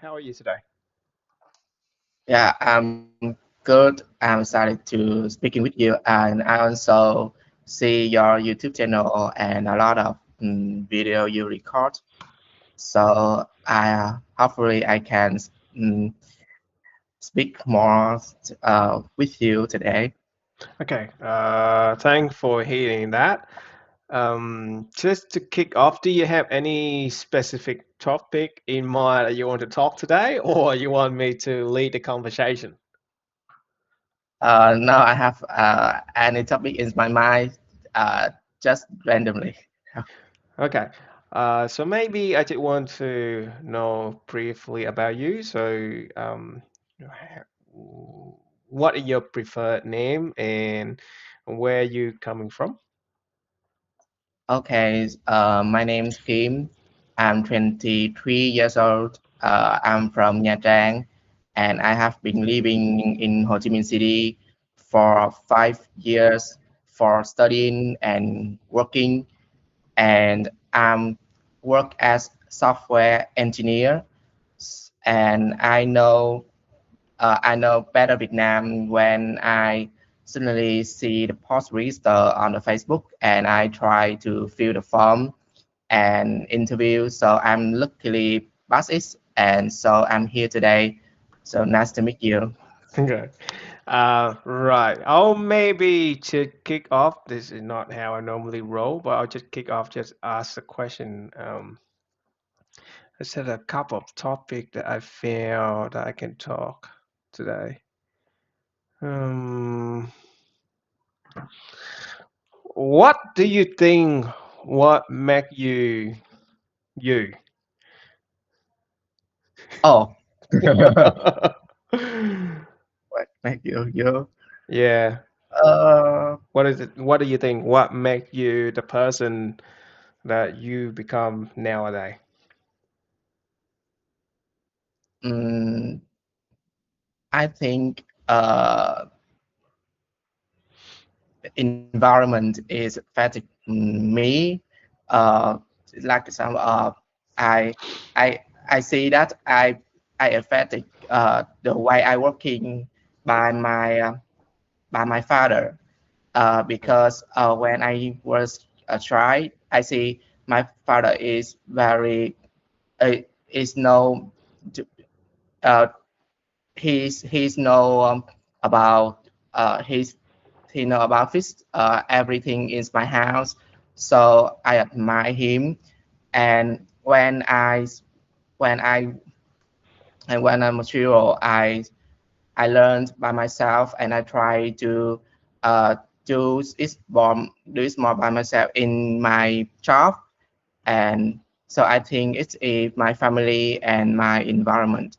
How are you today? Yeah, I'm good. I'm excited to speaking with you, and I also see your YouTube channel and a lot of video you record. So hopefully I can mm, speak more with you today. Okay, thanks for hearing that. Just to kick off, do you have any specific topic in mind that you want to talk today, or you want me to lead the conversation? Now I have any topic in my mind, just randomly. Okay, so maybe I just want to know briefly about you. What is your preferred name and where you coming from? Okay, my name is Kim. I'm 23 years old. I'm from Nha Trang, and I have been living in Ho Chi Minh City for 5 years for studying and working. And I'm work as software engineer. And I know better Vietnam when I suddenly see the post register on the Facebook and I try to fill the form and interview. So I'm luckily passed it, and so I'm here today. So nice to meet you. Okay. Right. I'll maybe to kick off. This is not how I normally roll, but I'll just kick off. Just ask a question. I said a couple of topic that I feel that I can talk today. Um, what do you think? What make you you? Oh, what make you? Yeah. Uh, What is it? What do you think? What make you the person that you become nowadays? mm, I think environment is affecting me. Uh, like some I I I see that I affected the way I working by my father because when I was a child, I see my father is very is no uh, he's know about he know about this everything in my house, so I admire him. And when I when I'm mature, I learned by myself and I try to uh, do it more by myself in my job. And so I think it's my family and my environment.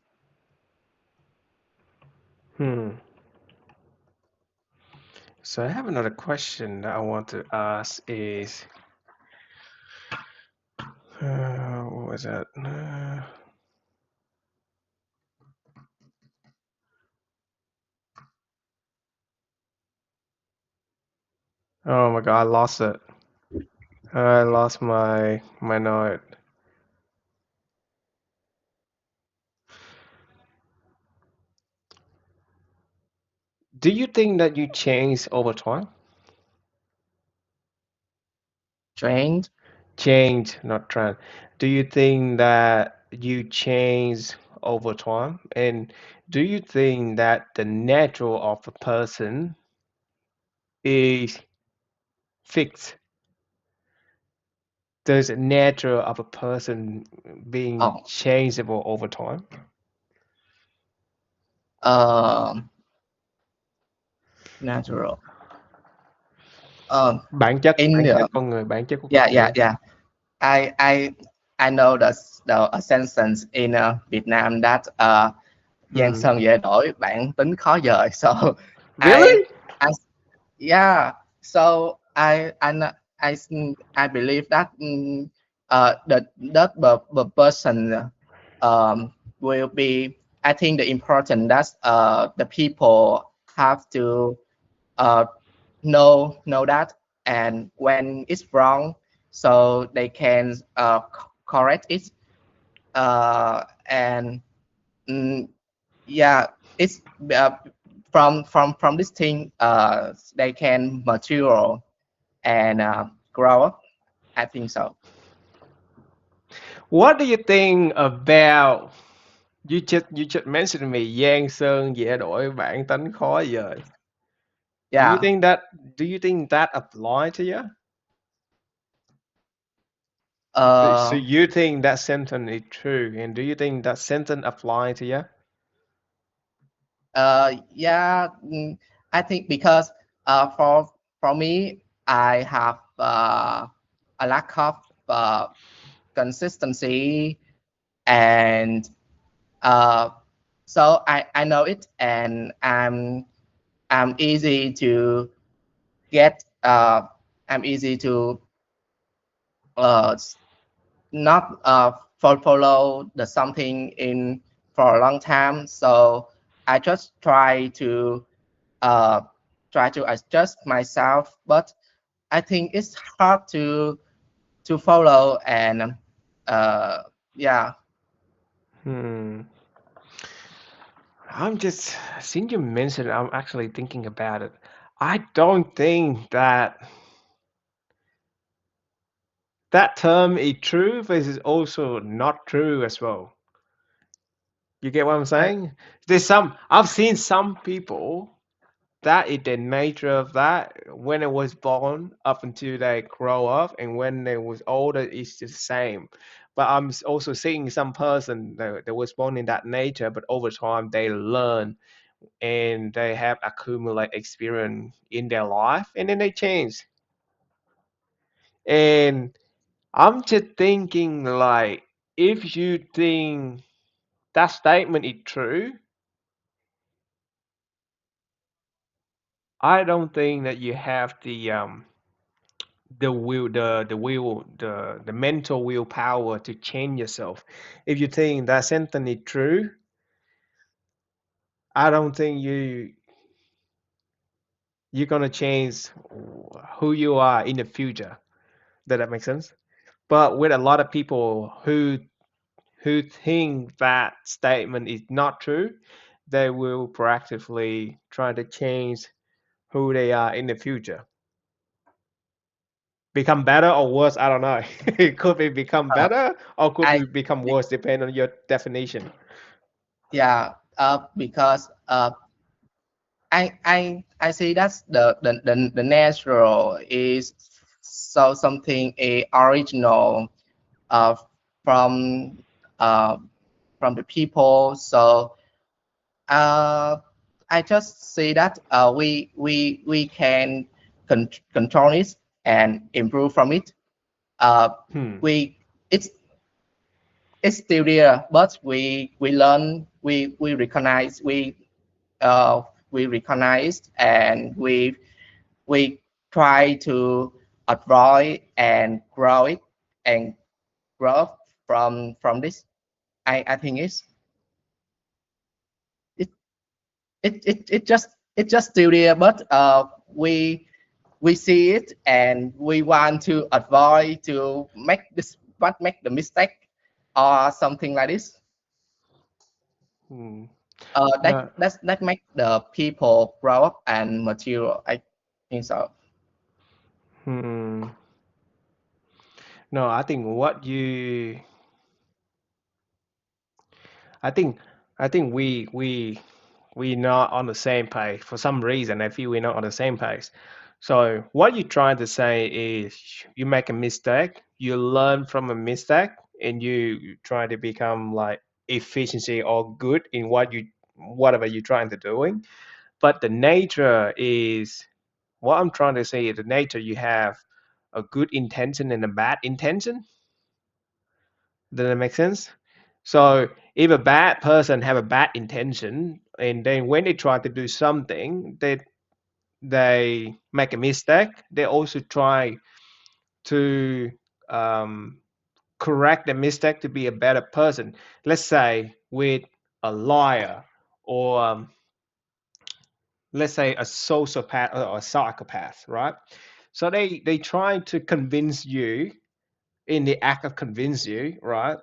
Hmm. So I have another question that I want to ask is, what was that? Oh my God, I lost it. I lost my note. Do you think that you change over time? Trained. Change, not trend. Do you think that you change over time? And do you think that the natural of a person is fixed? There's a nature of a person being Oh, changeable over time? um natural. um in Bản chất the con người, bản chất của con yeah, người. yeah, yeah. I I I know the sentence in Vietnam that giang Hmm. sơn dễ đổi bản tính khó dời. So I Really? I yeah. So I I believe that the person will be. I think the important that the people have to uh, know that, and when it's wrong, so they can correct it. And mm, yeah, it's uh, from this thing. They can mature and grow up. I think so. What do you think about you just mentioned to me Giang Sơn dễ đổi bản tính khó dời. Do you Yeah. think that do you think that apply to you? So Uh, you think that sentence is true, and do you think that sentence apply to you? yeah. I think because for me, I have a lack of consistency, and uh, so I know it, and I'm easy to get. I'm easy to uh, not follow the something in for a long time. So I just uh, try to adjust myself, but I think it's hard to follow and uh, yeah. Hmm. I'm just since you mentioned, it, I'm actually thinking about it. I don't think that that term is true, but it's also not true as well. You get what I'm I, saying? There's some I've seen some people that is the nature of that when they was born up until they grow up, and when they was older it's the same. But also seeing some person that was born in that nature, but over time they learn and they have accumulate experience in their life and then they change. And I'm just thinking like, if you think that statement is true, I don't think that you have the mental willpower to change yourself. If you think that sentence is true, I don't think you're gonna change who you are in the future. Does that make sense? But with a lot of people who think that statement is not true, they will proactively try to change who they are in the future. Become better or worse, I don't know. It could be become uh, better or could I be become worse, depending on your definition. yeah. Because I see that's the natural is so something a original uh, from uh, from the people. So uh, I just say that we can control it and improve from it. Uh, Hmm. we it's it's still there, but we learn, we recognize, we recognize, and we try to avoid and grow it and grow from this. I think it it just still there, but we see it and we want to avoid to make this but make the mistake or something like this. Hmm. That No. that make the people grow up and mature. I think so. Hmm. No, I think what you I think I think we not on the same page. For some reason I feel we're not on the same page. So what you're trying to say is you make a mistake, you learn from a mistake, and you try to become like efficiency or good in whatever you're trying to doing. But the nature is what I'm trying to say is the nature you have a good intention and a bad intention. Does that make sense? So if a bad person have a bad intention, and then when they try to do something, they make a mistake, they also try to um, correct the mistake to be a better person. Let's say with a liar, or let's say a sociopath or a psychopath, right? So they try to convince you in the act of convince you, right?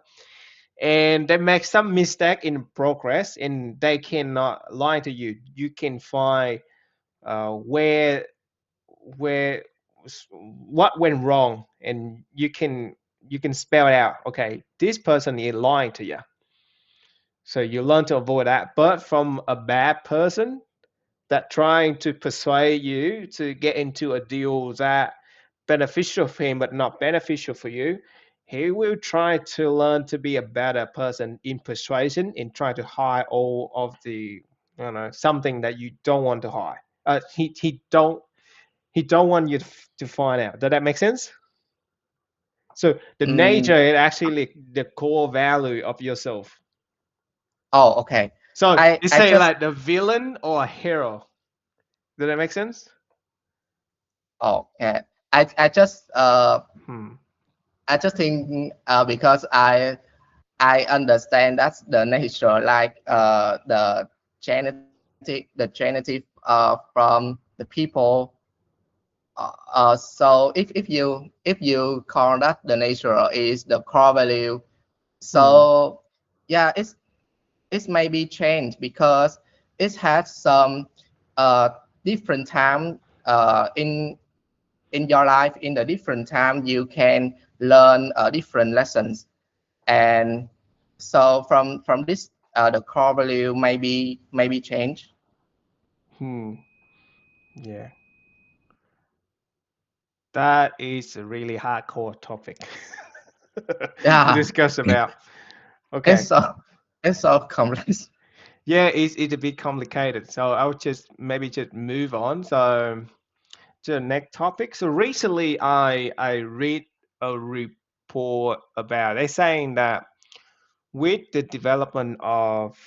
and they make some mistake in progress, and they cannot lie to you. You can find where what went wrong, and you can spell it out. Okay, this person is lying to you, so you learn to avoid that. But from a bad person that trying to persuade you to get into a deal that beneficial for him but not beneficial for you, he will try to learn to be a better person in persuasion and try to hide all of the, something that you don't want to hide. He don't want you to find out. Does that make sense? So the nature Mm, is actually the core value of yourself. oh, okay. So you I say just like the villain or a hero. Does that make sense? oh yeah. I just Hmm. I just think because I understand that's the nature like the genetic from the people. So if you call that the nature is the core value, Hmm. so yeah, it's maybe changed because it has some uh, different time in your life. In the different time you can learn different lessons, and so from this the core value maybe change. Hmm. Yeah. That is a really hardcore topic to Yeah, discuss about. it's Okay. so it's so complex. Yeah, it's a bit complicated. So I'll just maybe just move on. So to the next topic. So recently I read a report about they saying that with the development of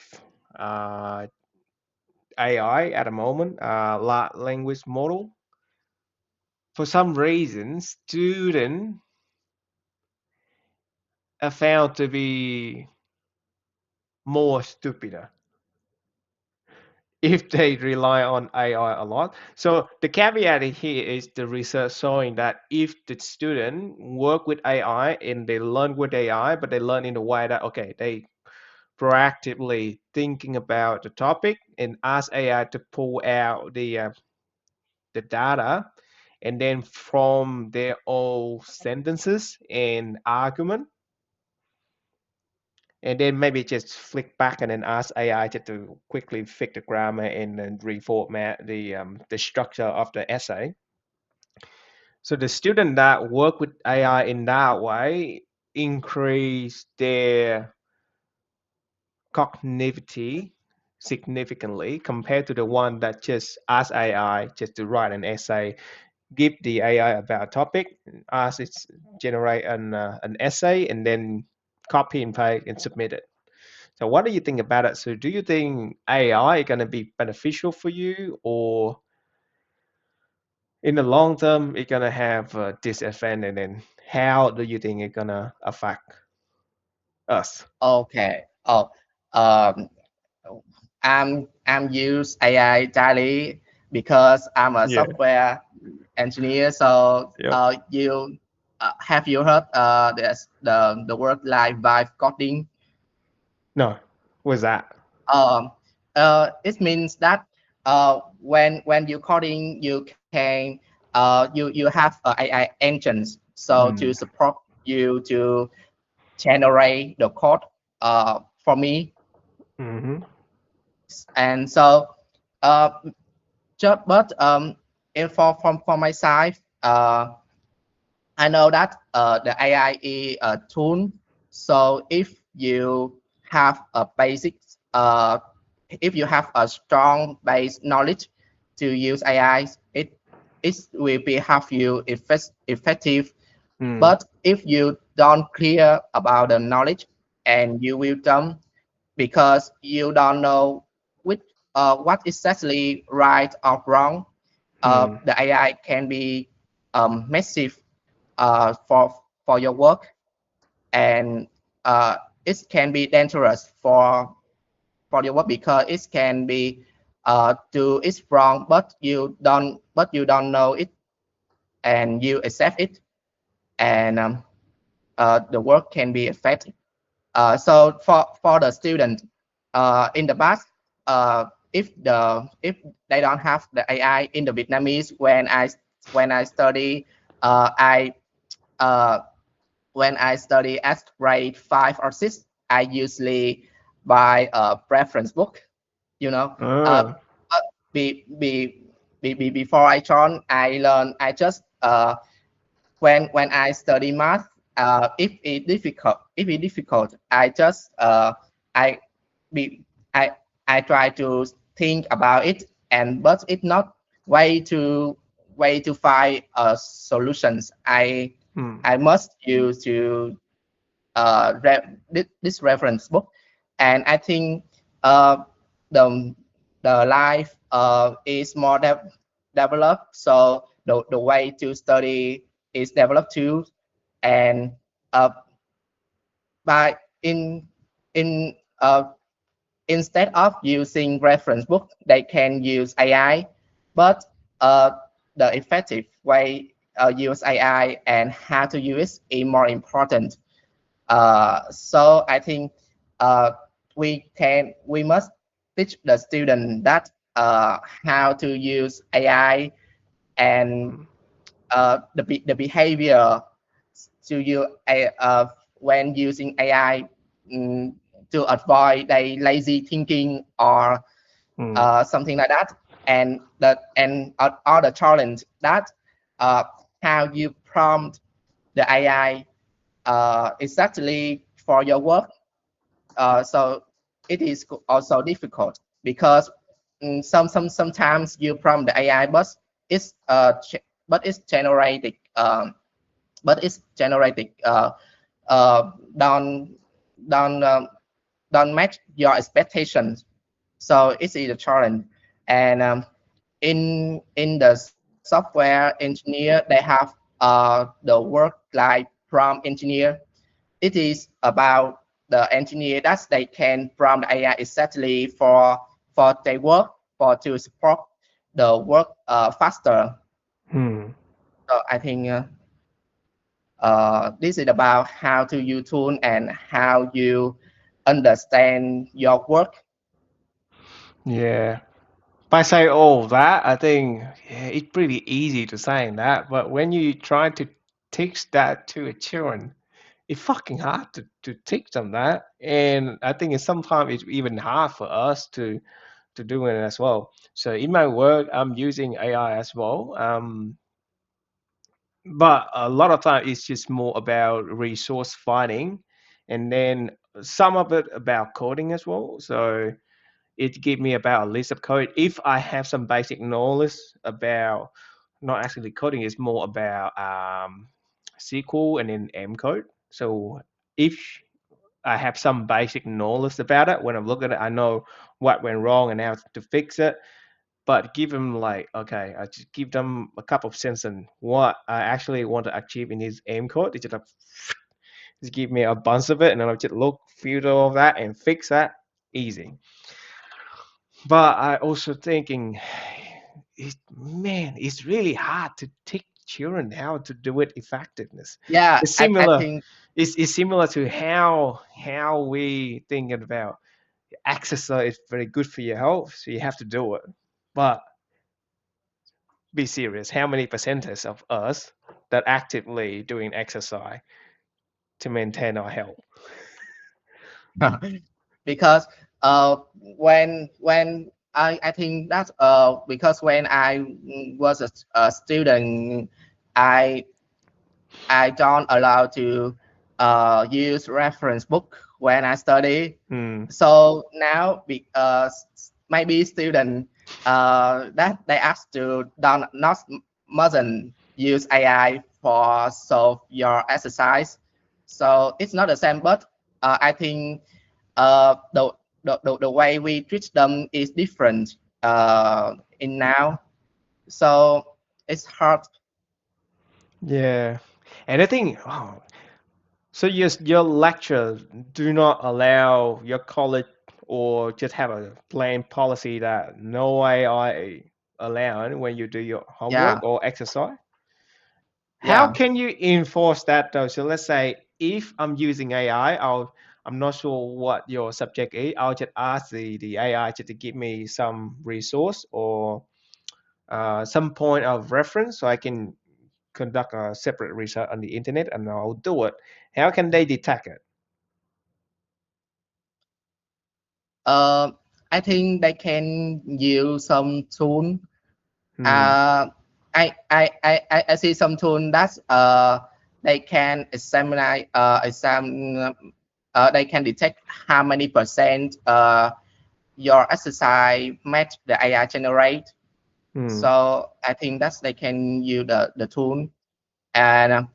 uh, AI at the moment, large language model, for some reason, students are found to be more stupider if they rely on AI a lot. So the caveat here is the research showing that if the student work with AI and they learn with AI, but they learn in a way that okay, they proactively thinking about the topic and ask AI to pull out the data, and then from their own sentences and argument, and then maybe just flick back and then ask AI just to quickly fix the grammar and then reformat the structure of the essay. So the student that work with AI in that way increase their cognitivity significantly compared to the one that just ask AI just to write an essay, give the AI about a topic, ask it generate an essay, and then copy and paste and submit it. So what do you think about it? So do you think AI is going to be beneficial for you, or in the long term it's going to have a disadvantage? And how do you think it's going to affect us? Okay. Oh, um, I'm use AI daily because I'm a Yeah. software engineer. So Yep. you have you heard the word like vibe coding? No. What's that? Um, it means that when you coding, you can you have AI engines so to Mm. support you to generate the code for me. Mm-hmm. And so uh, but in for my side, I know that the AI is a tool. So have a basic, uh, if you have a strong base knowledge to use AI, it will be have you effective. Mm. But if you don't clear about the knowledge and you will dumb because you don't know which what is exactly right or wrong, Mm. the AI can be massive for your work, and uh, it can be dangerous for your work because it can be do it wrong, but you don't know it and you accept it, and the work can be affected. So for the student in the past, if they don't have the AI in the Vietnamese, when I study, I uh, when I study at grade 5 or 6, I usually buy a reference book, you know. Oh. But before I join, I learn. I just when I study math, if it difficult, I be I I try to think about it, and but it's not way to way to find solutions. Hmm. I must use to this reference book, and I think uh, the the life is more developed, so the way to study is developed too, and uh, by in instead of using reference book, they can use AI, but uh, the effective way use AI and how to use it is more important. So I think uh, we must teach the student that how to use AI, and Hmm. the behavior to use when using AI, mm, to avoid the lazy thinking or Hmm. something like that, and all the challenge that uh, how you prompt the AI exactly for your work. So it is also difficult because sometimes you prompt the AI, but it's generated but it's generated uh, don't don't um, don't match your expectations. So it's a challenge, and in the software engineer they have the work like prompt engineer. It is about the engineer that they can prompt the AI exactly for their work, for to support the work faster. Hmm. So I think this is about how to use tool and how you understand your work. Yeah. By saying all that, I think yeah, it's pretty easy to saying that, but when you try to teach that to a children, it's fucking hard to teach them that, and I think it's sometimes it's even hard for us to do it as well. So in my work, I'm using AI as well, but a lot of time it's just more about resource finding, and then some of it about coding as well. So it give me about a list of code. If I have some basic knowledge about not actually coding, it's more about SQL and then M code. So if I have some basic knowledge about it, when I'm looking at it, I know what went wrong and how to fix it. But give them like, okay, I just give them a couple of sentences on what I actually want to achieve in his M code. They just, like, just give me a bunch of it, and then I'll just look through all of that and fix that easy. But I also thinking, man, it's really hard to teach children how to do it effectiveness. Yeah, It's I similar. think It's similar to how we thinking about exercise is very good for your health, so you have to do it. But be serious. How many percentage of us that actively doing exercise to maintain our health? because when I think that because when I was a student, I I don't allow to use reference book when I study. Hmm. So now maybe student that they ask to don't not mustn't use AI for solve your exercise. So it's not the same, but I think the way we treat them is different in now. So it's hard. Yeah, and I think so. Yes, your lecture do not allow your college or just have a plain policy that no AI allowed when you do your Yeah, homework or exercise. How yeah. can you enforce that though? So let's say if I'm using AI, I'll I'm not sure what your subject is. I'll just ask the AI just to give me some resource or some point of reference so I can conduct a separate research on the internet and I'll do it. How can they detect it? Uh, I think they can use some tool. Hmm. Uh, I see some tool that they can they can detect how many percent your exercise match the AI generate. Hmm. So I think that's they can use the tool. And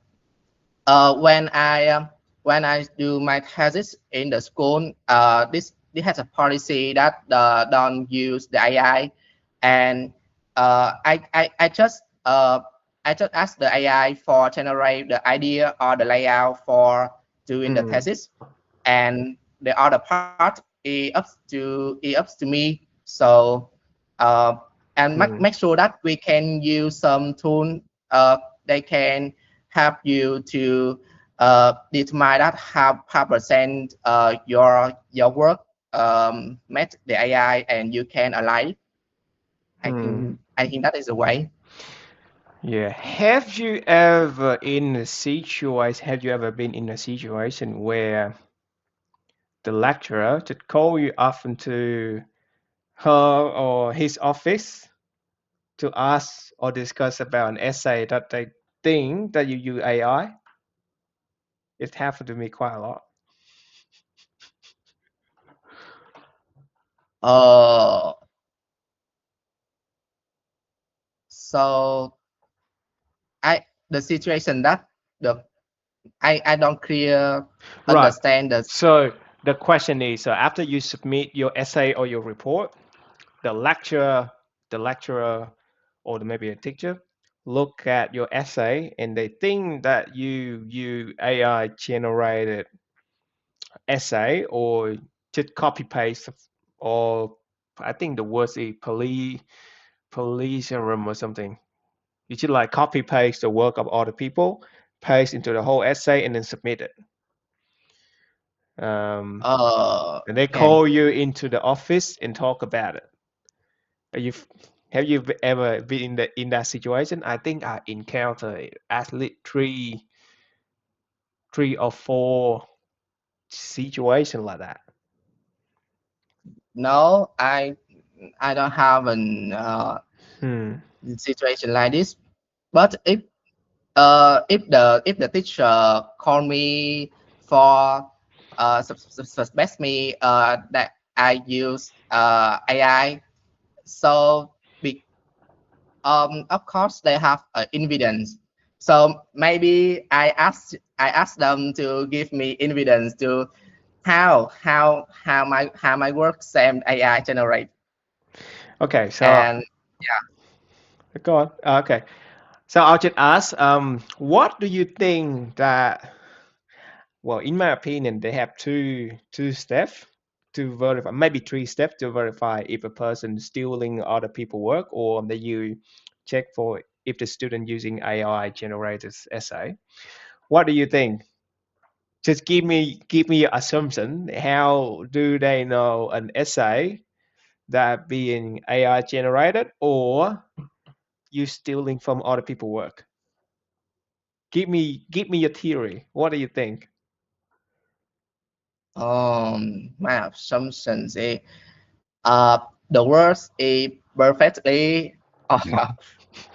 when I do my thesis in the school, this has a policy that don't use the AI, and I just ask the AI for generate the idea or the layout for doing the Hmm. thesis, and the other part is up to me. So uh, and Hmm. make sure that we can use some tool. They can help you to determine that how percent your work met the AI and you can align. Hmm. I think that is the way. Yeah. Have you ever been in a situation where the lecturer just call you up into her or his office to ask or discuss about an essay that they think that you use AI? It happened to me quite a lot. Uh, so the situation that the I don't clear Right. understand the So the question is, so after you submit your essay or your report, the lecturer, the lecturer, or maybe a teacher look at your essay and they think that you AI generated essay or just copy paste or I think the word is plagiarism or something. You should like copy paste the work of other people, paste into the whole essay, and then submit it. Um, and they okay. call you into the office and talk about it. Are you have you ever been in that situation? I think I encountered at least three or four situations like that. No, I don't have an Hmm. situation like this. But if the teacher call me for suspect me that I use AI, so be, of course they have evidence. So maybe I ask them to give me evidence to how my work same AI generate. Okay, so And go on. Okay, so I'll just ask, what do you think that? Well, in my opinion, they have two steps to verify, maybe three steps to verify if a person stealing other people's work, or that you check for if the student using AI generated essay. What do you think? Just give me your assumption. How do they know an essay that being AI generated or you stealing from other people's work? Give me your theory. What do you think? my assumptions is uh the words is perfectly or,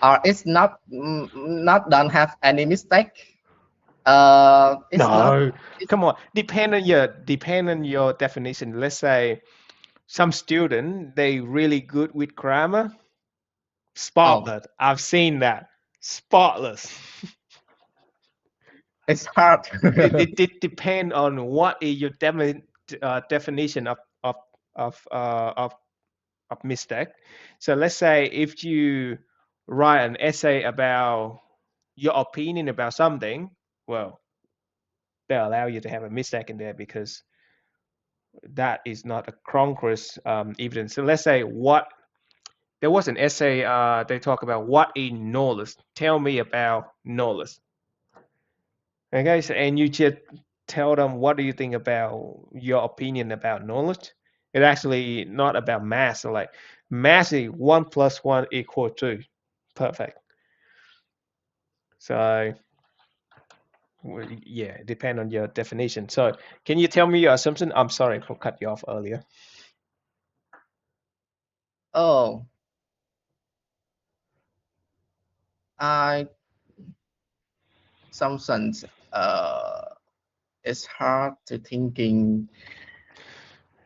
or it's not not don't have any mistake. It's not No, it's come on. Depend on your definition. Let's say some student they really good with grammar, oh spotless. I've seen that. Spotless. it's hard. It depend on what is your definition of uh, of of mistake. So let's say if you write an essay about your opinion about something, well, they allow you to have a mistake in there because that is not a concrete evidence. So let's say what there was an essay they talk about what is knowledge. Tell me about knowledge. Okay, so and you just tell them what do you think about your opinion about knowledge. It's actually not about math. So like math is one plus one equal two. Perfect. So yeah, depend on your definition. So can you tell me your assumption? I'm sorry for cut you off earlier. Oh, I assumptions. It's hard to thinking.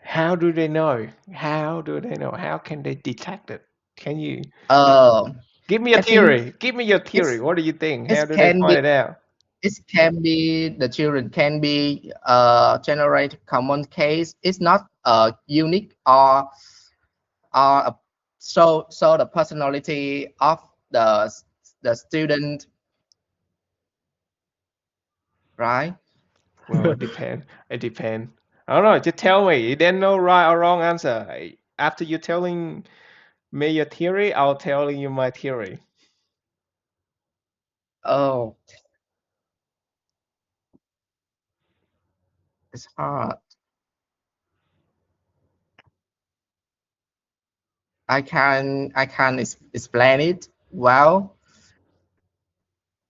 How do they know? How do they know? How can they detect it? Can you Uh, give me a I think theory? Give me your theory. it's What do you think? it How do they can find be it out? it can be the children can be generate common case. It's not unique or so the personality of the the student, right? Well, it depends. It depends. I don't know. Just tell me. There's no right or wrong answer. After you telling me your theory, I'll tell you my theory. Oh, it's hard. I can explain it well.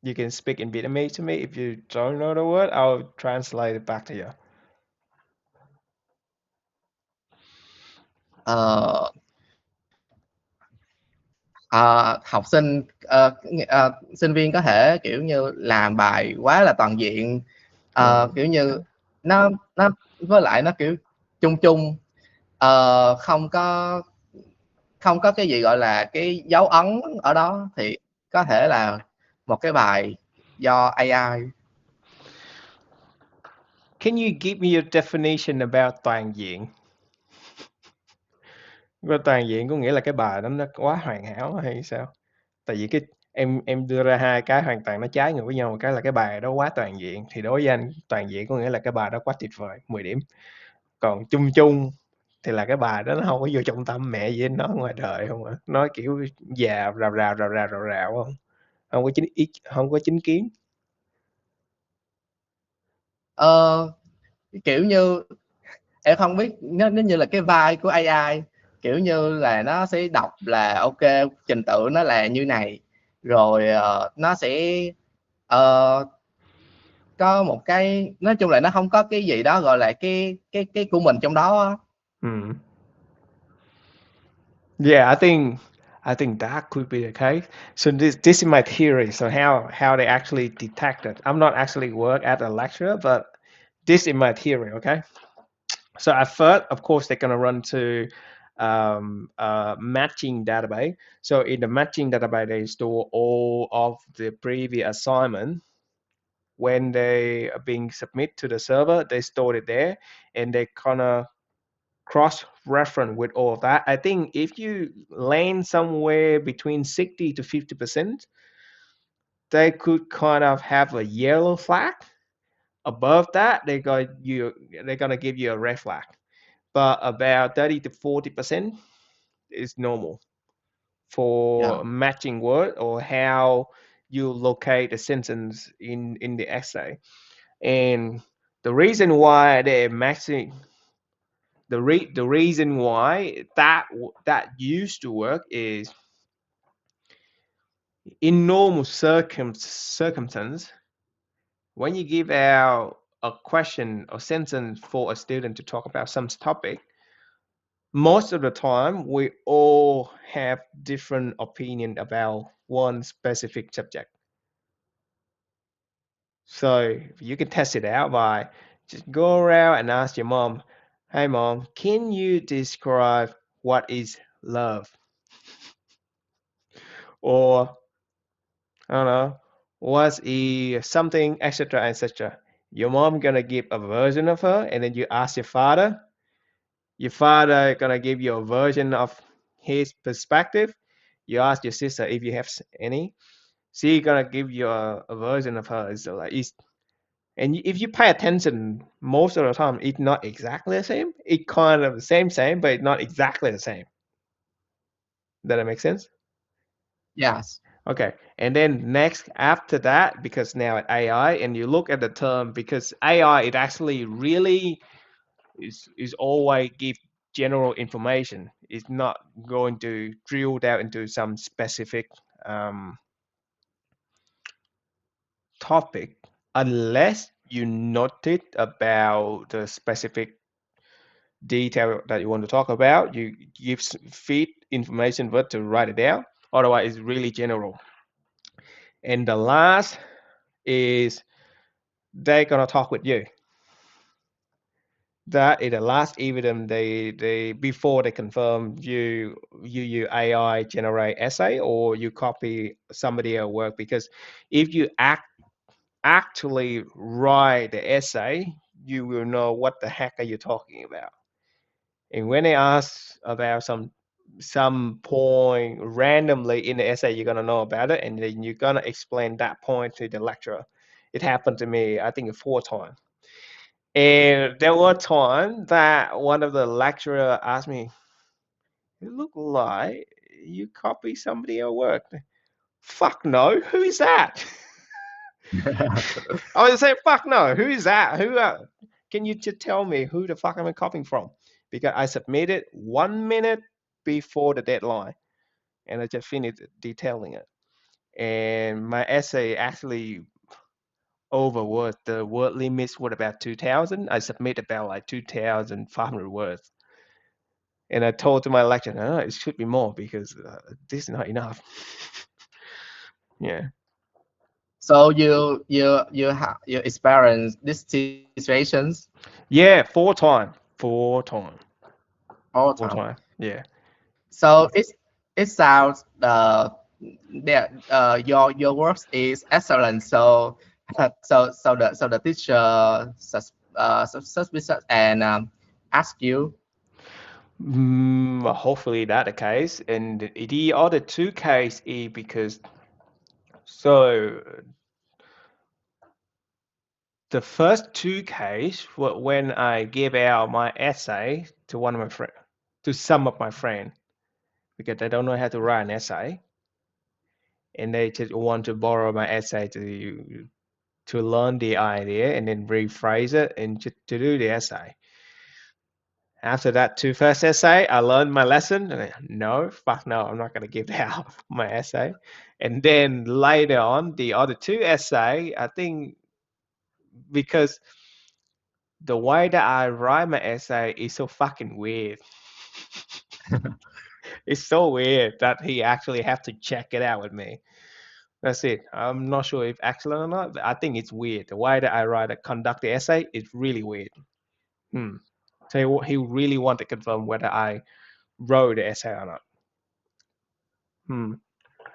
You can speak in Vietnamese to me. If you don't know the word, I'll translate it back to you. Ờ, học sinh sinh viên có thể kiểu như làm bài quá là toàn diện, Well, kiểu như nó với lại nó kiểu chung chung, không có cái gì gọi là cái dấu ấn ở đó thì có thể là một cái bài do AI. can you give me your definition about toàn diện? Cái toàn diện có nghĩa là cái bài đó nó quá hoàn hảo hay sao? Tại vì cái em đưa ra hai cái hoàn toàn nó trái ngược với nhau, một cái là cái bài đó quá toàn diện, thì đối với anh toàn diện có nghĩa là cái bài đó quá tuyệt vời, 10 điểm. Còn chung chung thì là cái bài đó nó không có vô trọng tâm mẹ gì nó ngoài đời không à. Nói kiểu già rào không. Không có chính ý, không có chính kiến. Ờ, kiểu như em không biết, nó như là cái vai của AI, kiểu như là nó sẽ đọc là ok, trình tự nó là như này, rồi nó sẽ ờ, có một cái, nói chung là nó không có cái gì đó gọi là cái của mình trong đó á. Hmm. Yeah, I think that could be the case. So this is my theory. So how they actually detect it. I'm not actually work at a lecturer, but this is my theory. Okay. So at first, of course, they're gonna run to matching database. So in the matching database, they store all of the previous assignment. When they are being submit to the server, they store it there, and they kind of cross-reference with all of that. I think if you land somewhere between 60 to 50%, they could kind of have a yellow flag. Above that, they're gonna give you a red flag. But about 30 to 40% is normal for Dạ. matching word or how you locate the sentence in the essay. And the reason why they're matching the reason why that used to work is in normal circumstance when you give out a question or sentence for a student to talk about some topic, most of the time we all have different opinion about one specific subject. So you can test it out by just go around and ask your mom, hey mom, can you describe what is love? Or I don't know, what's a something, etc., etc. Your mom gonna give a version of her, and then you ask your father. Your father gonna give you a version of his perspective. You ask your sister if you have any. She gonna give you a version of hers. So like it's, and if you pay attention, most of the time it's not exactly the same. It kind of the same, but it's not exactly the same. Does that make sense? Yes. Okay, and then next after that, because now AI, and you look at the term, because AI it actually really is always give general information. It's not going to drill down into some specific um, topic unless you noted about the specific detail that you want to talk about. You give feed information but to write it down. Otherwise, it's really general. And the last is they're gonna talk with you. That is the last evidence they before they confirm you AI generate essay or you copy somebody else work, because if you actually write the essay, you will know what the heck are you talking about. And when they ask about some point randomly in the essay, you're gonna know about it, and then you're gonna explain that point to the lecturer. It happened to me, I think, 4 times. And there was time that one of the lecturer asked me, "You look like you copy somebody else's work." Fuck no, who is that? I would say, fuck no, who is that? Who? Can you just tell me who the fuck am I copying from? Because I submitted 1 minute before the deadline, and I just finished detailing it. And my essay actually over word. The word limit was about 2,000. I submitted about like 2,500 words. And I told to my lecturer, no, it should be more because this is not enough. Yeah. So you experience these situations Yeah, 4 times. 4 times. all the Four time. times. Yeah. So it sounds that your works is excellent. So so the teacher suspicious and ask you. Hopefully that the case. And the other two case is because so the first two case were when I gave out my essay to one of my friend, to some of my friend, because they don't know how to write an essay, and they just want to borrow my essay to learn the idea and then rephrase it and to do the essay. After that two first essay, I learned my lesson. No, fuck no, I'm not going to give out my essay. And then later on, the other two essay, I think because the way that I write my essay is so fucking weird. It's so weird that he actually have to check it out with me. That's it. I'm not sure if excellent or not, but I think it's weird. The way that I write a conduct the essay is really weird. Hmm. So he really want to confirm whether I wrote the essay or not. Hmm.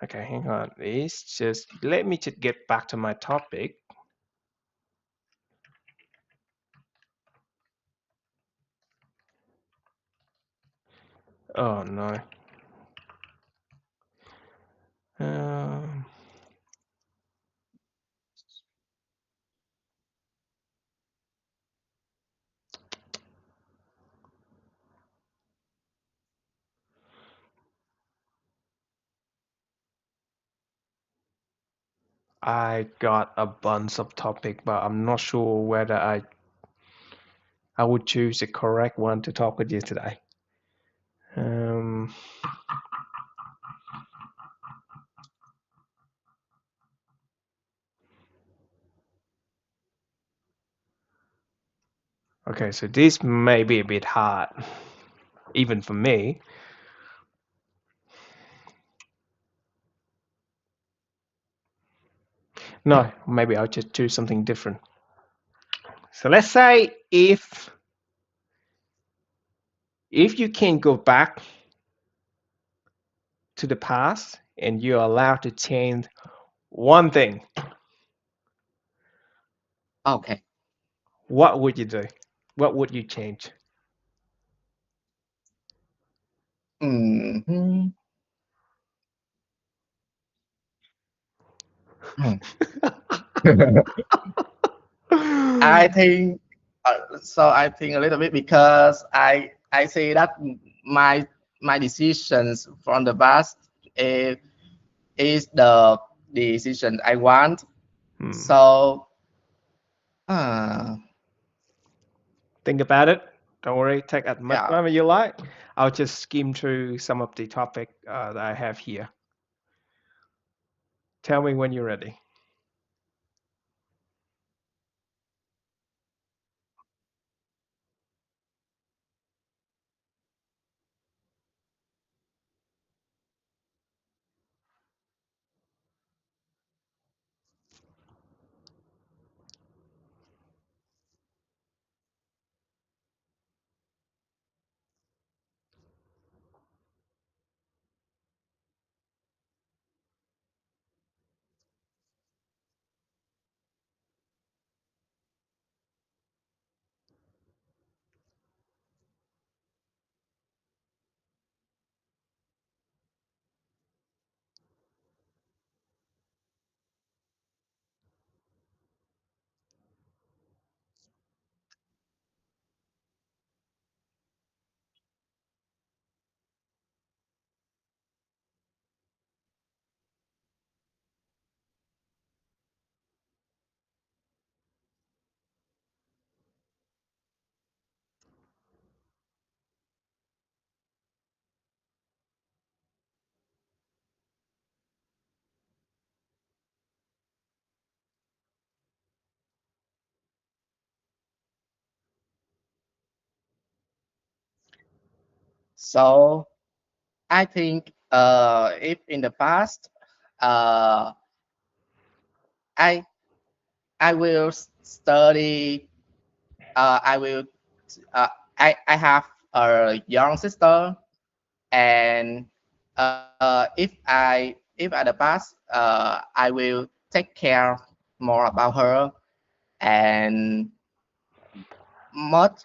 Okay, hang on. It's just let me just get back to my topic. Oh no. Um, I got a bunch of topic, but I'm not sure whether I would choose the correct one to talk with you today. Um, okay, so this may be a bit hard, even for me. No, maybe I'll just choose something different. So let's say if you can go back to the past and you're allowed to change one thing, Okay. what would you do? What would you change? Mhm. Hmm. I think so. I think a little bit because I say that my my decisions from the past uh, is the decision I want. Hmm. So uh, Think about it. Don't worry. Take as much yeah. time as you like. I'll just skim through some of the topic that I have here. Tell me when you're ready. So I think if in the past uh, I I will study. I will. Uh, I have a young sister, and if at the past I will take care more about her, and much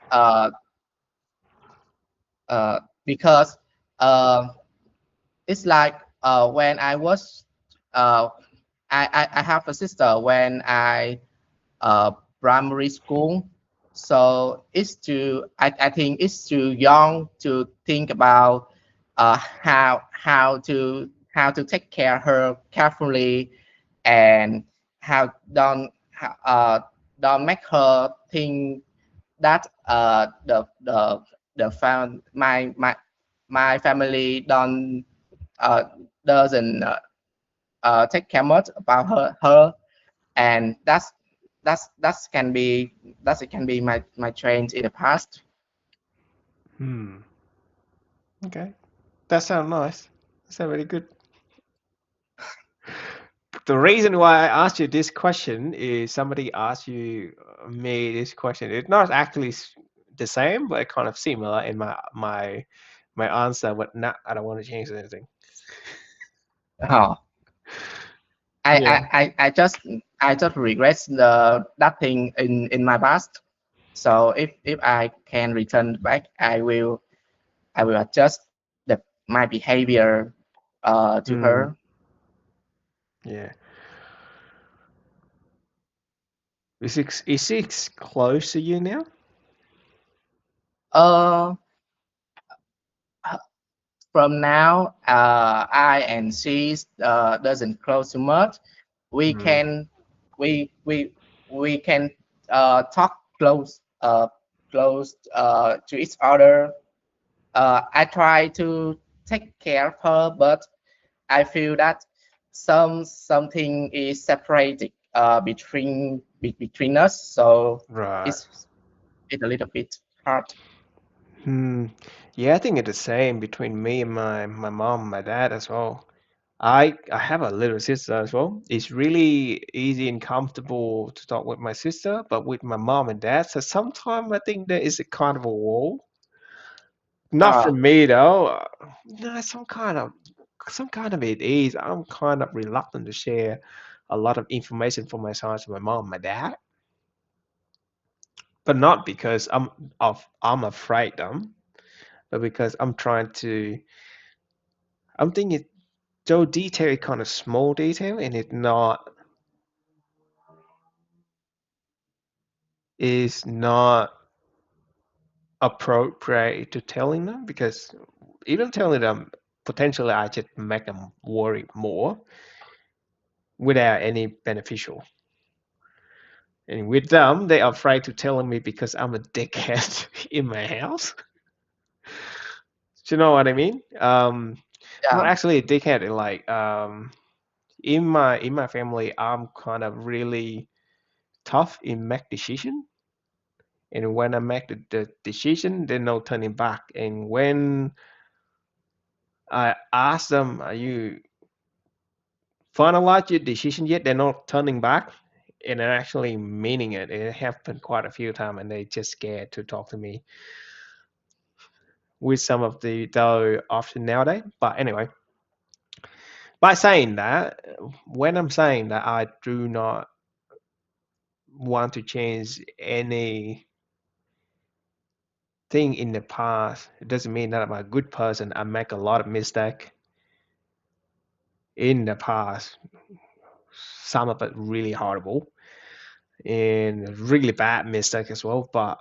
because uh, it's like when I was uh, I have a sister when I primary school. So I think it's too young to think about how to take care of her carefully, and how don't make her think that the my family uh, doesn't take care much about her, and that's can be that it can be my change in the past. Hmm. Okay. That sounds nice. That sounds really good. The reason why I asked you this question is somebody asked you me this question. It's not actually the same, but kind of similar in my answer. But not, I don't want to change anything. Oh, Yeah. I just regret the that thing in my past. So if I can return back, I will adjust my behavior to Hmm. her. Yeah. Is it close to you now? Uh, from now, I and she doesn't close too much. We Hmm. can we we we can talk close to each other. I try to take care of her, but I feel that something is separated between us, so Right. it's it's a little bit hard. Hmm. Yeah, I think it's the same between me and my mom and my dad as well. I have a little sister as well. It's really easy and comfortable to talk with my sister, but with my mom and dad, so sometimes I think there is a kind of a wall. Not Uh, from me though. No, some kind of it is. I'm kind of reluctant to share a lot of information from my side to my mom and my dad, but not because I'm afraid them, but because I'm thinking so detail kind of small detail and it not is not appropriate to telling them because even telling them potentially I just make them worry more without any beneficial. And with them, they are afraid to telling me because I'm a dickhead in my house. Do you know what I mean? Not Yeah. actually a dickhead. Like in my family, I'm kind of really tough in make decision. And when I make the decision, there's no turning back. And when I ask them, "Are you finalized your decision yet?" They're not turning back, and they're actually meaning it. It happened quite a few times, and they just scared to talk to me with some of the though option nowadays. But anyway, by saying that, when I'm saying that I do not want to change anything in the past, it doesn't mean that I'm a good person. I make a lot of mistake in the past. Some of it really horrible and really bad mistake as well. But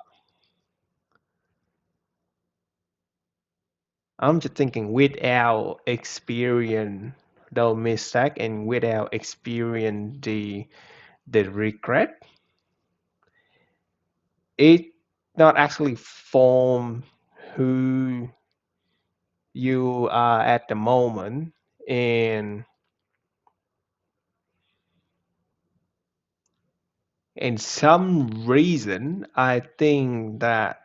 I'm just thinking with our experience, the mistake, and with our experience, the regret, it not actually form who you are at the moment. And in some reason, I think that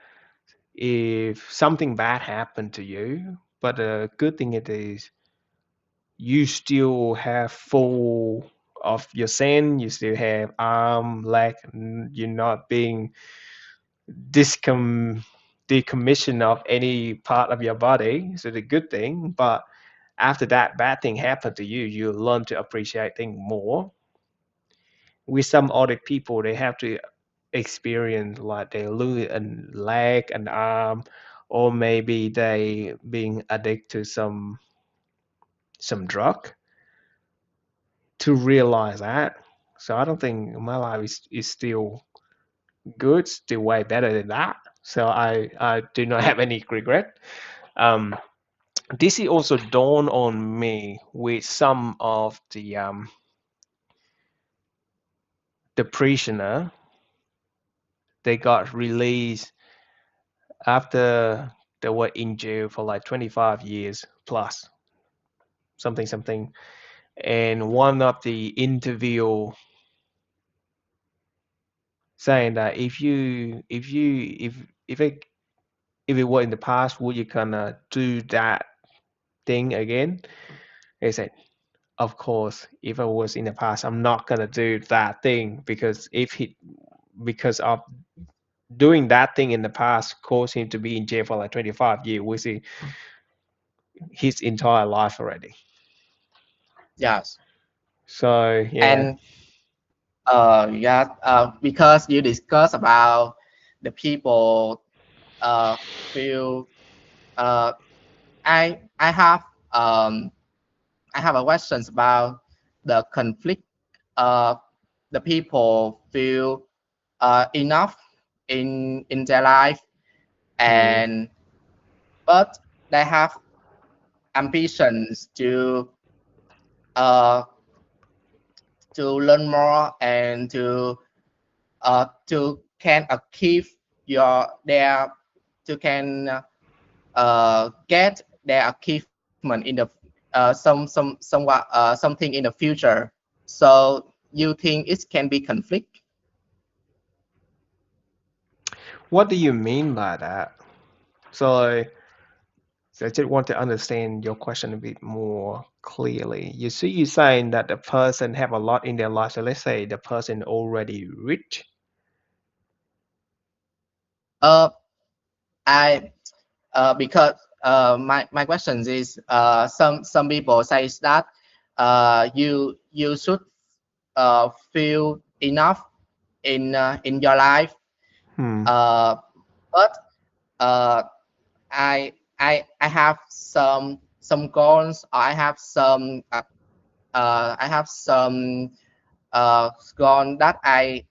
if something bad happened to you, but the good thing it is you still have full of your sense, you still have arm, leg, you're not being discom decommissioned of any part of your body. So the good thing, but after that bad thing happened to you, you learn to appreciate things more. With some other people, they have to experience like they lose a leg, an arm, or maybe they being addicted to some drug to realize that. So I don't think my life is still good, still way better than that. So I do not have any regret. Um, this is also dawned on me with some of the prisoner they got released after they were in jail for like 25 years plus something something. And one of the interview saying that if it were in the past, would you gonna do that thing again? They said, of course, if I was in the past, I'm not gonna do that thing because if he because of doing that thing in the past caused him to be in jail for like 25 years, which is his entire life already. Yes. So yeah. And yeah, because you discuss about the people uh, feel uh, I have um, I have a questions about the conflict. Uh, the people feel enough in their life, Hmm. and but they have ambitions uh, to learn more and to can achieve your their to can get their achievement in the somewhat something in the future. So you think it can be conflict? What do you mean by that? So, so I just want to understand your question a bit more clearly. You see, you saying that the person have a lot in their life. So let's say the person already rich. Uh, I because my question is some people says that you should feel enough in your life, Hmm. uh, but uh, I have some goals. I have some goal that I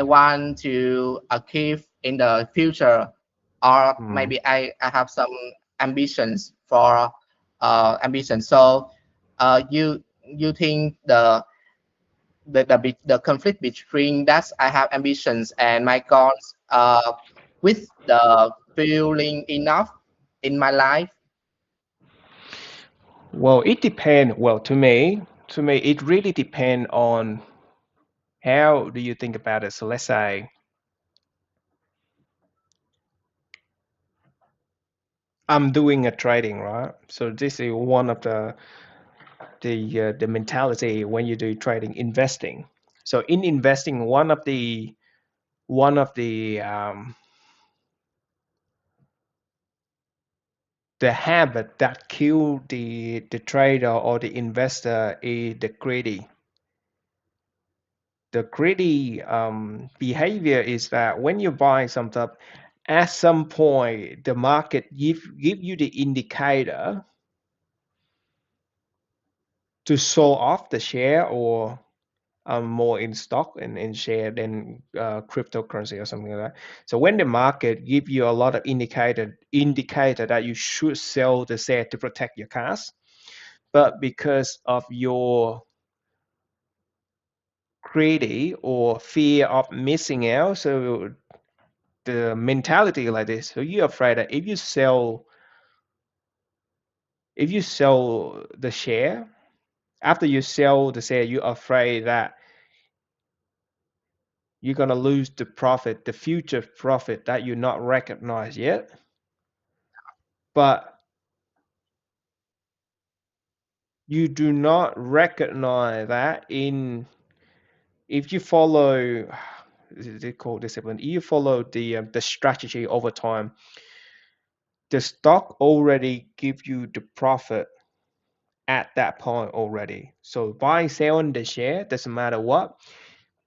want to achieve in the future, or Hmm. maybe I have some ambitions for ambition. So you think the conflict between that I have ambitions and my goals with the feeling enough in my life. Well, it depends. Well, to me, it really depends on how do you think about it. So let's say I'm doing a trading, right? So this is one of the mentality when you do trading, investing. So in investing, one of the the habit that kill the trader or the investor is the greedy behavior is that when you buy some stuff, at some point the market give you the indicator to sell off the share or more in stock and in share than cryptocurrency or something like that. So when the market give you a lot of indicator that you should sell the share to protect your cash, but because of your greedy or fear of missing out, so the mentality like this, so you're afraid that if you sell the share, after you sell the share, you're afraid that you're gonna lose the profit, the future profit that you not recognize yet. But you do not recognize that in if you follow is it called discipline? If you follow the strategy over time, the stock already give you the profit at that point already. So buying selling the share doesn't matter what.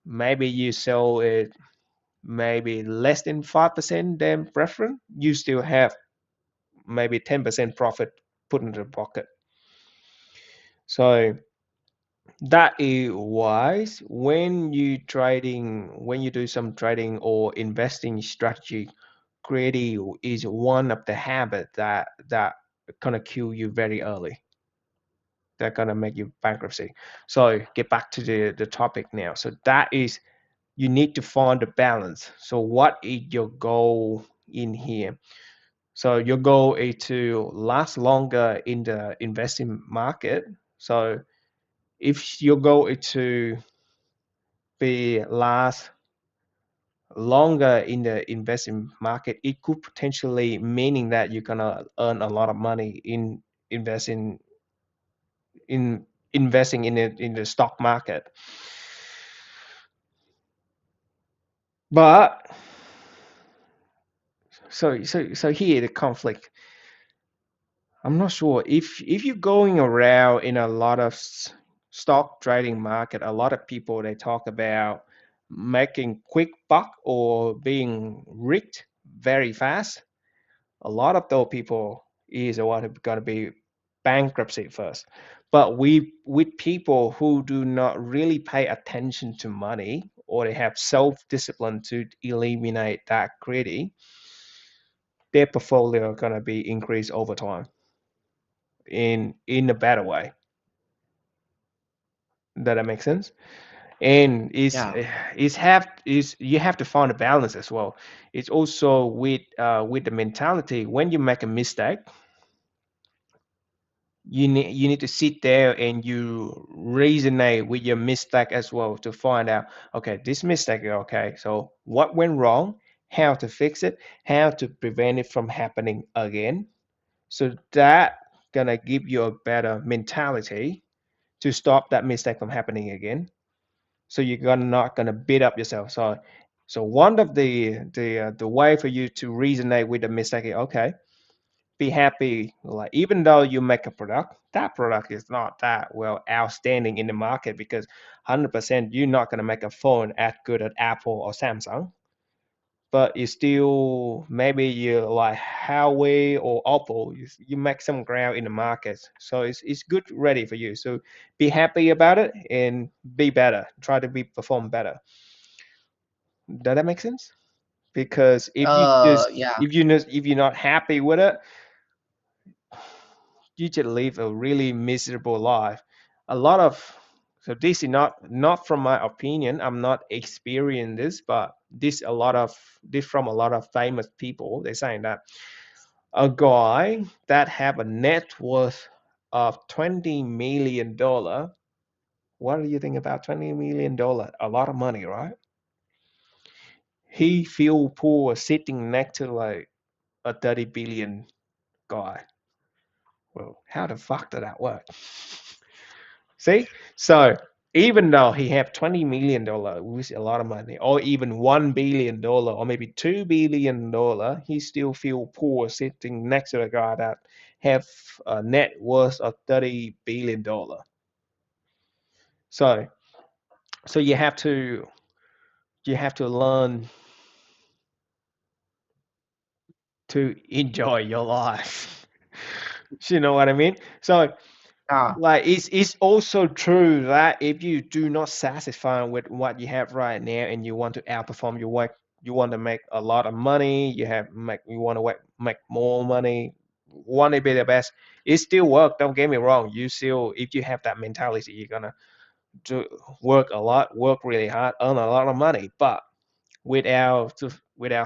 Maybe you sell it maybe less than 5% than preference, you still have maybe 10% profit put in the pocket. So that is wise when you do some trading or investing strategy. Greedy is one of the habits that gonna kill you very early. They're gonna make you bankruptcy. So get back to the topic now. So that is you need to find the balance. So what is your goal in here? So your goal is to last longer in the investing market. So if your goal is to be last longer in the investing market, it could potentially meaning that you're gonna earn a lot of money in investing in investing in the stock market. But so here the conflict. I'm not sure if you're going around in a lot of stock trading market, a lot of people they talk about making quick buck or being rich very fast. A lot of those people is what are going to be bankruptcy first. But we with people who do not really pay attention to money or they have self-discipline to eliminate that greedy, their portfolio are going to be increased over time in a better way. Does that make sense? And Yeah. is you have to find a balance as well. It's also with the mentality when you make a mistake, you need to sit there and you resonate with your mistake as well to find out, okay, this mistake, okay, so what went wrong, how to fix it, how to prevent it from happening again. So that gonna give you a better mentality to stop that mistake from happening again. So you're gonna not gonna beat up yourself. So one of the way for you to resonate with the mistake is, okay, be happy. Like even though you make a product, that product is not that well outstanding in the market because 100% you're not gonna make a phone as good as Apple or Samsung. But you still maybe you like Huawei or Oppo, you make some ground in the market. So it's good ready for you. So be happy about it and be better. Try to be perform better. Does that make sense? Because if you just Yeah. if you're not happy with it, you just live a really miserable life. A lot of so this is not from my opinion. I'm not experiencing this, but this from a lot of famous people. They're saying that a guy that have a net worth of $20 million. What do you think about $20 million? A lot of money, right? He feel poor sitting next to like a 30 billion guy. Well, how the fuck did that work? See? So even though he have $20 million, which is a lot of money, or even $1 billion, or maybe $2 billion, he still feel poor sitting next to a guy that have a net worth of $30 billion. So so you have to learn to enjoy your life. You know what I mean? So à, like it's also true that if you do not satisfy with what you have right now and you want to outperform your work, you want to make a lot of money, you want to make more money, want to be the best. It still work. Don't get me wrong. You still, if you have that mentality, you're gonna do work a lot, work really hard, earn a lot of money. But without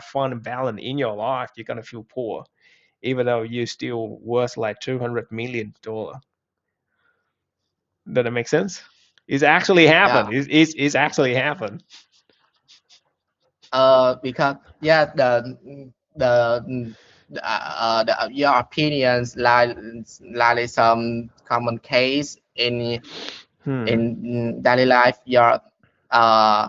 fun and balance in your life, you're gonna feel poor, even though you still worth like $200 million. Does that make sense? It's actually yeah. happened. It's actually happened. Because yeah, your opinions like some common case Hmm. in daily life. Your uh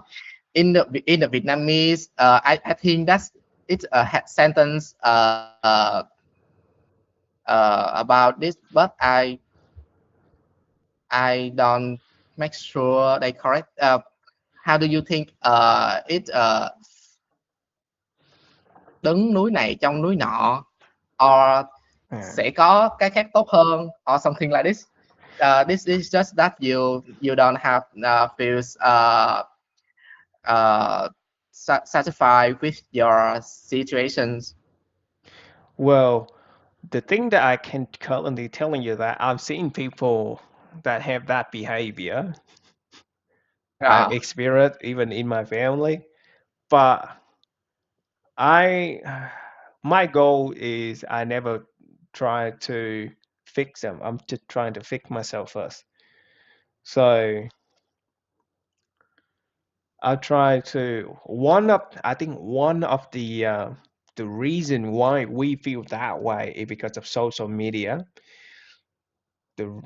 in the Vietnamese, I think that's it's a sentence about this, but I don't make sure they correct. How do you think it đứng núi này trong núi nọ, or Yeah. sẽ có cái khác tốt hơn, or something like this. This is just that you don't have feels satisfied with your situations. Well, the thing that I can currently telling you that I've seen people that have that behavior. I've Yeah, experienced even in my family, but I my goal is I never try to fix them. I'm just trying to fix myself first. So I try to I think one of the reason why we feel that way is because of social media. The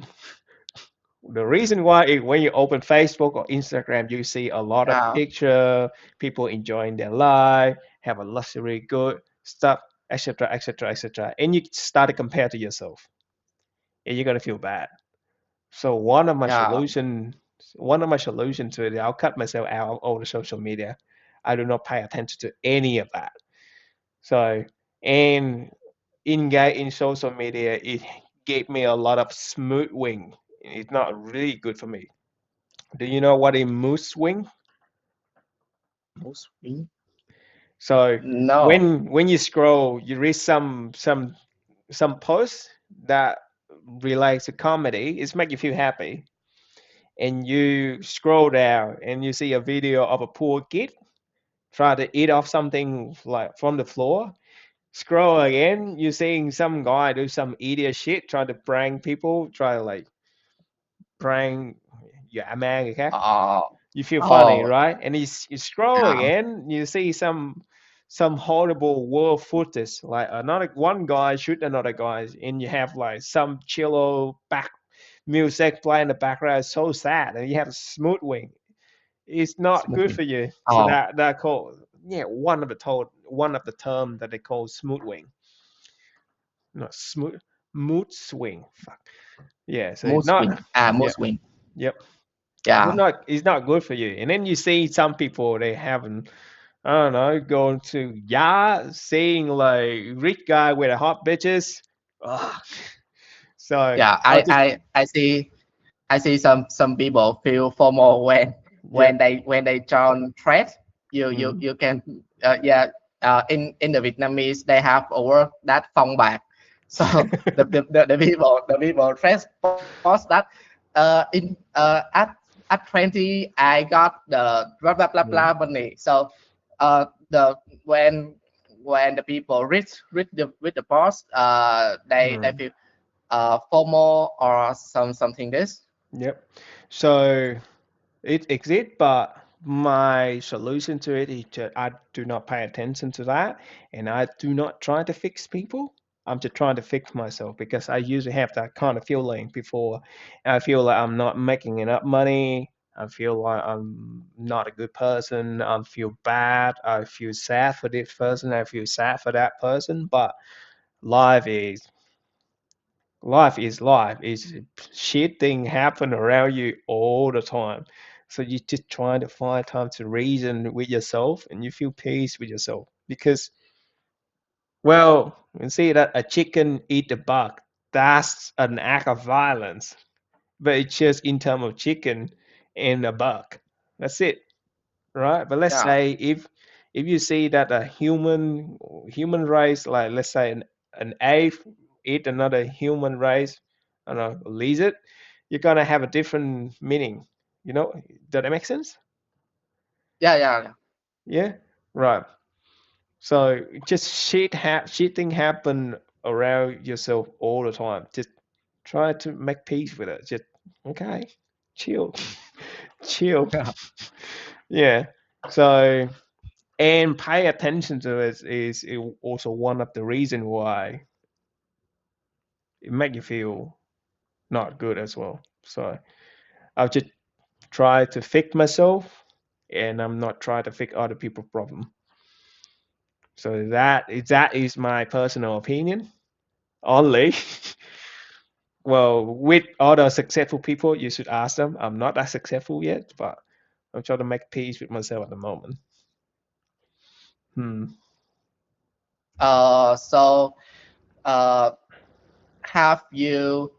the reason why is when you open Facebook or Instagram, you see a lot of yeah, picture, people enjoying their life, have a luxury good stuff, etc., etc., etc., and you start to compare to yourself, and you're gonna feel bad. So yeah, one of my solution to it, I'll cut myself out of all the social media. I do not pay attention to any of that. So, and engage in social media, it gave me a lot of smooth wing. It's not really good for me. Do you know what a mood swing? most me. So No. when you scroll, you read some posts that relates to comedy. It's make you feel happy, and you scroll down and you see a video of a poor kid try to eat off something like from the floor. Scroll again, you're seeing some guy do some idiot shit, try to prank people, try to like prank dọa ma người khác. Oh, You feel funny, oh, right? And you scroll yeah, again, you see some horrible war footage, like another one guy shoot another guy, and you have like some cello back music playing in the background. It's so sad, and you have a smooth wing. It's not good smoothing. for you. So Oh, that called yeah one of the term that they call smooth wing, not smooth mood swing. Fuck yeah. So mood it's not swing. Mood yeah swing. yep. So Yeah, not it's not good for you. And then you see some people they haven't I don't know going to seeing like rich guy with a hot bitches. Ugh. So yeah. I'll just I see some people feel FOMO yep. when they join thread. Mm. You can yeah. In the Vietnamese they have a word that phong bạc. So the people first post that in at 20 I got the blah blah blah Mm, blah money. So the when the people read the post, they mm, feel FOMO or something this. yep. So it exists, but my solution to it is I do not pay attention to that, and I do not try to fix people. I'm just trying to fix myself because I usually have that kind of feeling before. I feel like I'm not making enough money. I feel like I'm not a good person. I feel bad. I feel sad for this person. I feel sad for that person. But life is life is life. Is shit thing happen around you all the time. So you just trying to find time to reason with yourself and you feel peace with yourself. Because well, you see that a chicken eat a bug. That's an act of violence. But it's just in terms of chicken and a bug. That's it. Right? But let's Yeah, say if you see that a human race, like let's say an ape eat another human race, I don't know, lizard, you're gonna have a different meaning. You know, does that make sense? yeah. Yeah, right. So just shit thing happen around yourself all the time. Just try to make peace with it. Just okay, chill, chill. Yeah. Yeah. So and pay attention to it is also one of the reason why it make you feel not good as well. So I'll just try to fix myself, and I'm not trying to fix other people's problem. So that is my personal opinion. Only, well, with other successful people, you should ask them. I'm not that successful yet, but I'm trying to make peace with myself at the moment. Hmm. So uh, have you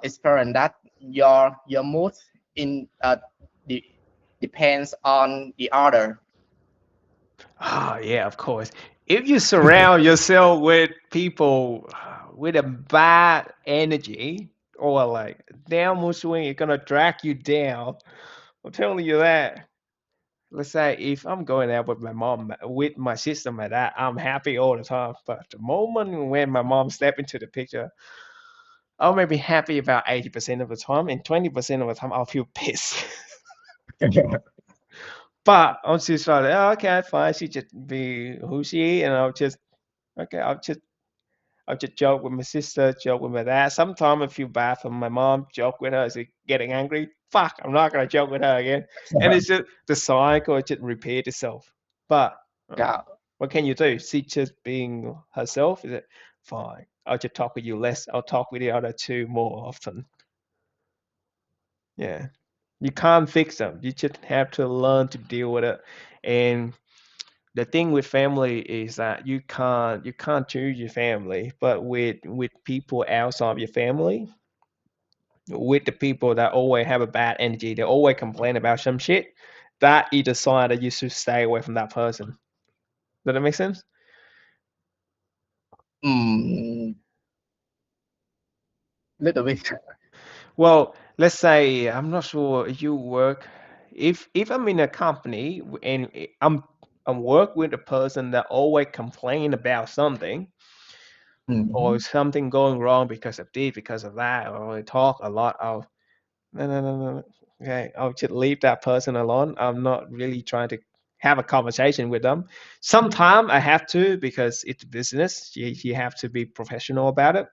experienced that your mood in de- depends on the other? Ah, yeah, of course. If you surround yourself with people with a bad energy or like down mood swing, it's gonna drag you down. I'm telling you that. Let's say if I'm going out with my mom, with my sister, my dad, I'm happy all the time. But the moment when my mom step into the picture, I'll maybe happy about 80% of the time, and 20% of the time I'll feel pissed. But I'll just like, oh, okay, fine. She just be who she, is, and I'll just okay, I'll just joke with my sister, joke with my dad. Sometimes I feel bad for my mom, joke with her, is getting angry. Fuck, I'm not gonna joke with her again. And it's just the cycle just repeat itself. But Yeah, what can you do? She just being herself. Is it fine? I'll just talk with you less. I'll talk with the other two more often. Yeah, you can't fix them. You just have to learn to deal with it. And the thing with family is that you can't choose your family, but with people outside your family, with the people that always have a bad energy, they always complain about some shit, that is a sign that you should stay away from that person. Does that make sense? mm, little bit. Well, let's say I'm not sure if you work, if I'm in a company and I'm work with a person that always complain about something or Mhm. something going wrong because of this, because of that, or they talk a lot of no, no, no, no. Okay, I'll just leave that person alone. I'm not really trying to have a conversation with them. Sometimes I have to because it's business. You have to be professional about it.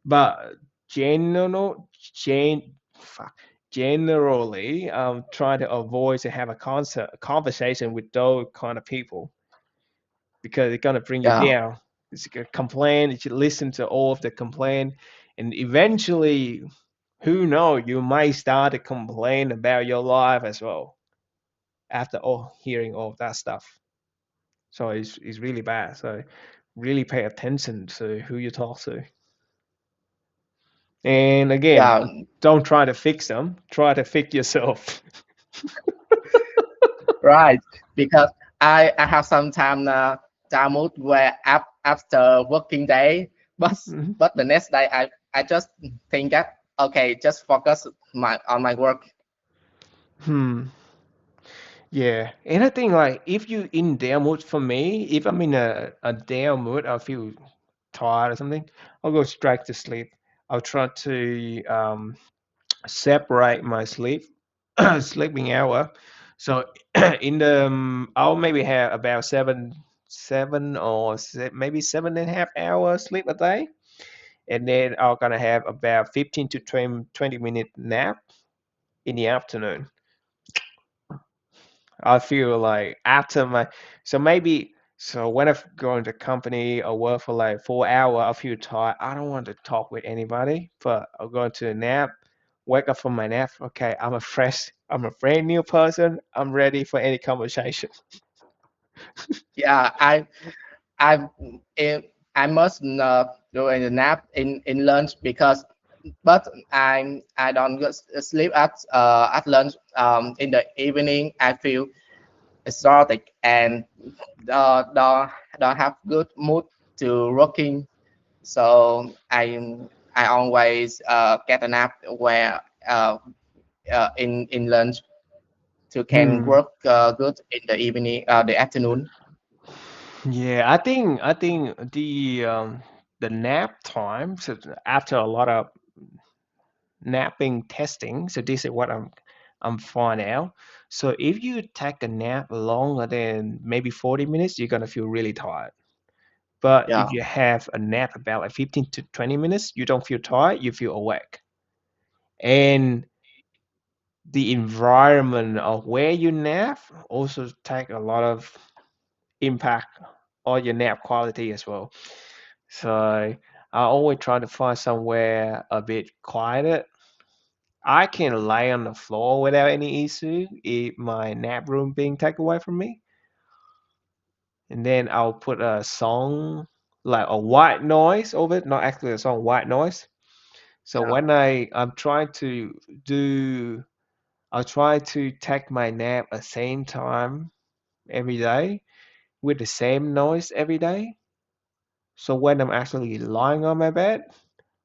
But general, fuck, generally, I'm trying to avoid to have a conversation with those kind of people because it's gonna bring you Yeah, down. It's a complain. You should listen to all of the complaint, and eventually, who knows, you might start to complain about your life as well after all hearing all of that stuff. So it's really bad. So really pay attention to who you talk to. And again, yeah, don't try to fix them. Try to fix yourself. right. Because I have some time down mood where after working day but Mhm. but the next day I just think that okay, just focus my on my work. Hmm. Yeah. And I think like if you in down mood for me, if I'm in a down mood, I feel tired or something, I'll go straight to sleep. I'll try to separate my sleeping hour. So in the I'll maybe have about seven or maybe 7.5 hours sleep a day, and then I'm gonna have about 15 to 20 minute nap in the afternoon. I feel like after my so maybe so when I've gone to company or work for like 4 hours, I feel tired. I don't want to talk with anybody, but I'll go to a nap, wake up from my nap. Okay, I'm a brand new person. I'm ready for any conversation. Yeah, I eh, I must do a nap in lunch because but I don't go sleep at lunch. In the evening I feel exhausted and don't have good mood to working. So I always get a nap where in lunch to can Hmm. work good in the evening the afternoon. Yeah, I think the nap time. So after a lot of napping testing. So this is what I'm finding out. So if you take a nap longer than maybe 40 minutes, you're gonna feel really tired. But if Yeah, you have a nap about like 15 to 20 minutes, you don't feel tired, you feel awake. And the environment of where you nap also take a lot of impact on your nap quality as well. So I always try to find somewhere a bit quieter. I can lay on the floor without any issue if my nap room being taken away from me. And then I'll put a song like a white noise over it, not actually a song, white noise. So yeah, when I'm trying to do, I'll try to take my nap at the same time every day with the same noise every day. So when I'm actually lying on my bed,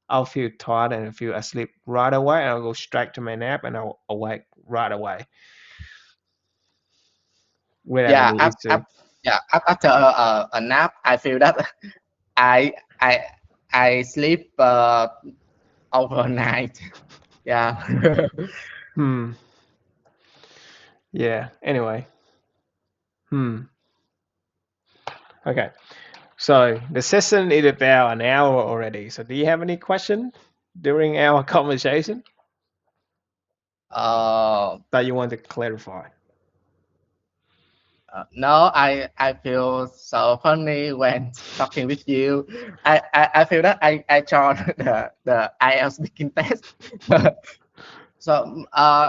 I'll feel tired and feel asleep right away. And I'll go straight to my nap and I'll awake right away without yeah. any issue. After a nap, I feel that I I I sleep overnight. Yeah. Hmm. Yeah. Anyway. Hmm. Okay. So the session is about an hour already. So do you have any question during our conversation uh, that you want to clarify? no, I feel so funny when talking with you. I feel that I joined the IELTS speaking test. So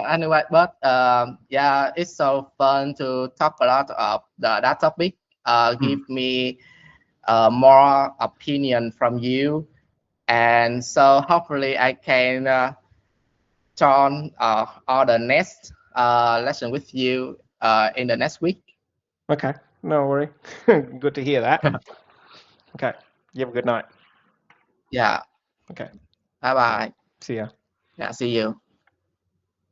anyway, but yeah, it's so fun to talk a lot of that topic. Hmm. Give me more opinion from you, and so hopefully I can join all the next lesson with you in the next week. Okay. No worry. Good to hear that. Okay. You have a good night. Yeah. Okay. Bye bye. See ya. Yeah. See you.